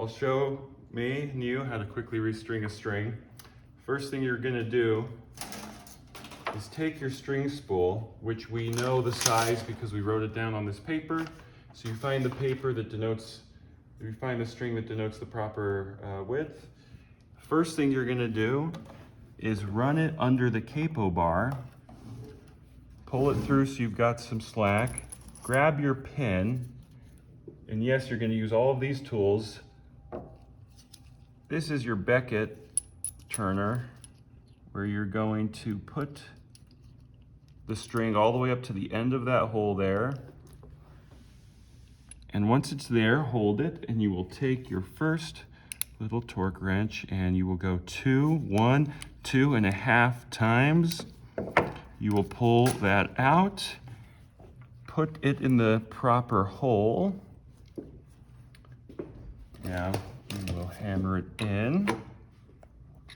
I'll show me and you how to quickly restring a string. First thing you're gonna do is take your string spool, which we know the size because we wrote it down on this paper. So you find the paper that denotes, you find the string that denotes the proper width. First thing you're gonna do is run it under the capo bar, pull it through so you've got some slack, grab your pin, and yes, you're gonna use all of these tools. This is your Beckett turner, where you're going to put the string all the way up to the end of that hole there. And once it's there, hold it, and you will take your first little torque wrench and you will go 1, 2.5 times. You will pull that out, put it in the proper hole. Now you will hammer it in.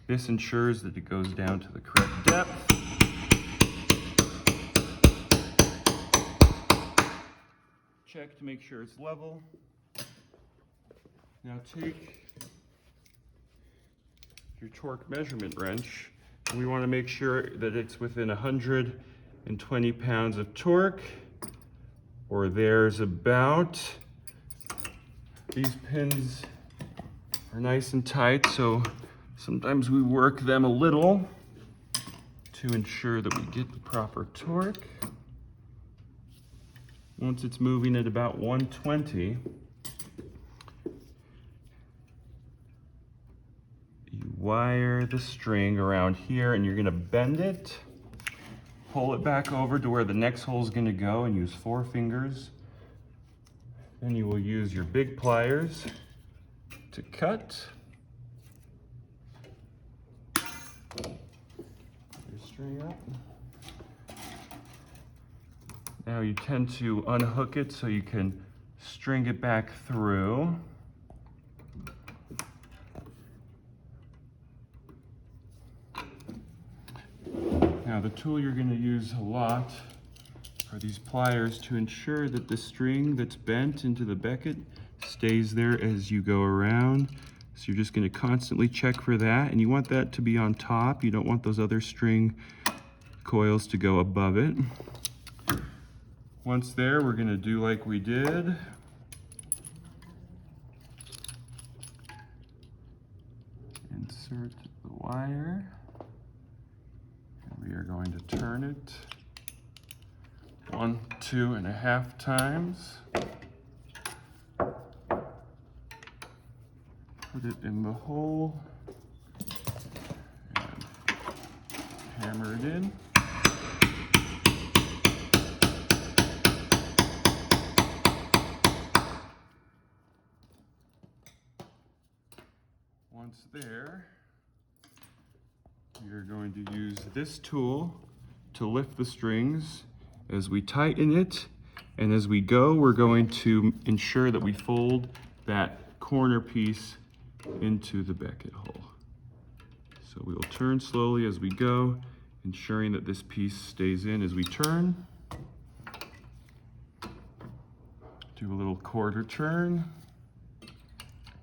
This ensures that it goes down to the correct depth. Check to make sure it's level. Now take your torque measurement wrench. We want to make sure that it's within 120 pounds of torque, or there's about. These pins are nice and tight, so sometimes we work them a little to ensure that we get the proper torque. Once it's moving at about 120, you wire the string around here and you're gonna bend it, pull it back over to where the next hole is gonna go and use 4 fingers. Then you will use your big pliers to cut your string up. Now you tend to unhook it so you can string it back through. Now the tool you're going to use a lot are these pliers to ensure that the string that's bent into the Beckett stays there as you go around. So you're just going to constantly check for that, and you want that to be on top. You don't want those other string coils to go above it. Once there, we're going to do like we did. Insert the wire. And we are going to turn it 1, 2.5 times. Put it in the hole and hammer it in. Once there, we are going to use this tool to lift the strings as we tighten it, and as we go, we're going to ensure that we fold that corner piece into the Beckett hole. So we will turn slowly as we go, ensuring that this piece stays in as we turn. Do a little quarter turn.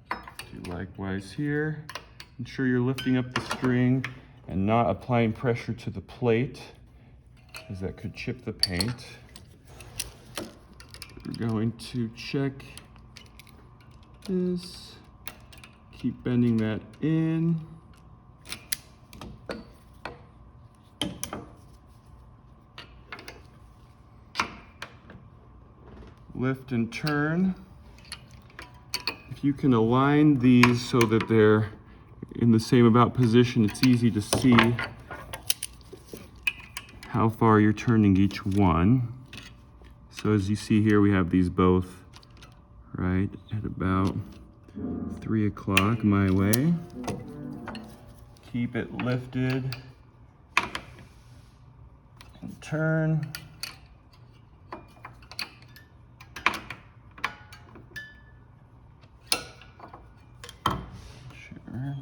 Do likewise here. Ensure you're lifting up the string and not applying pressure to the plate, as that could chip the paint. We're going to check this. Keep bending that in. Lift and turn. If you can align these so that they're in the same about position, it's easy to see how far you're turning each one. So as you see here, we have these both right at about 3 o'clock my way. Keep it lifted and turn. Sure.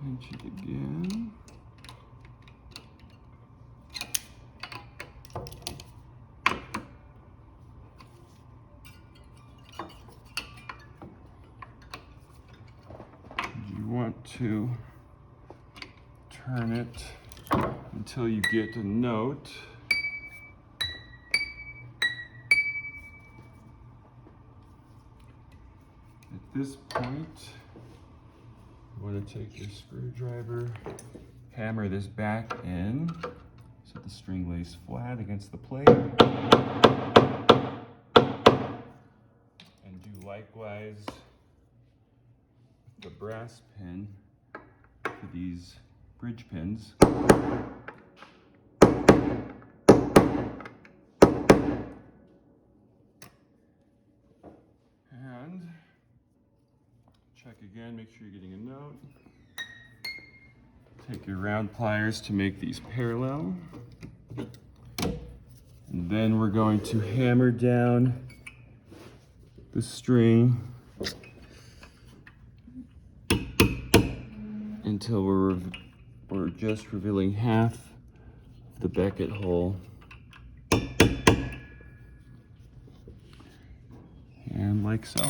Pinch it again. to turn it until you get a note. At this point, you want to take your screwdriver, hammer this back in so the string lays flat against the plate. And do likewise with the brass pin for these bridge pins. And check again, make sure you're getting a note. Take your round pliers to make these parallel. And then we're going to hammer down the string until we're just revealing half of the Beckett hole. And like so.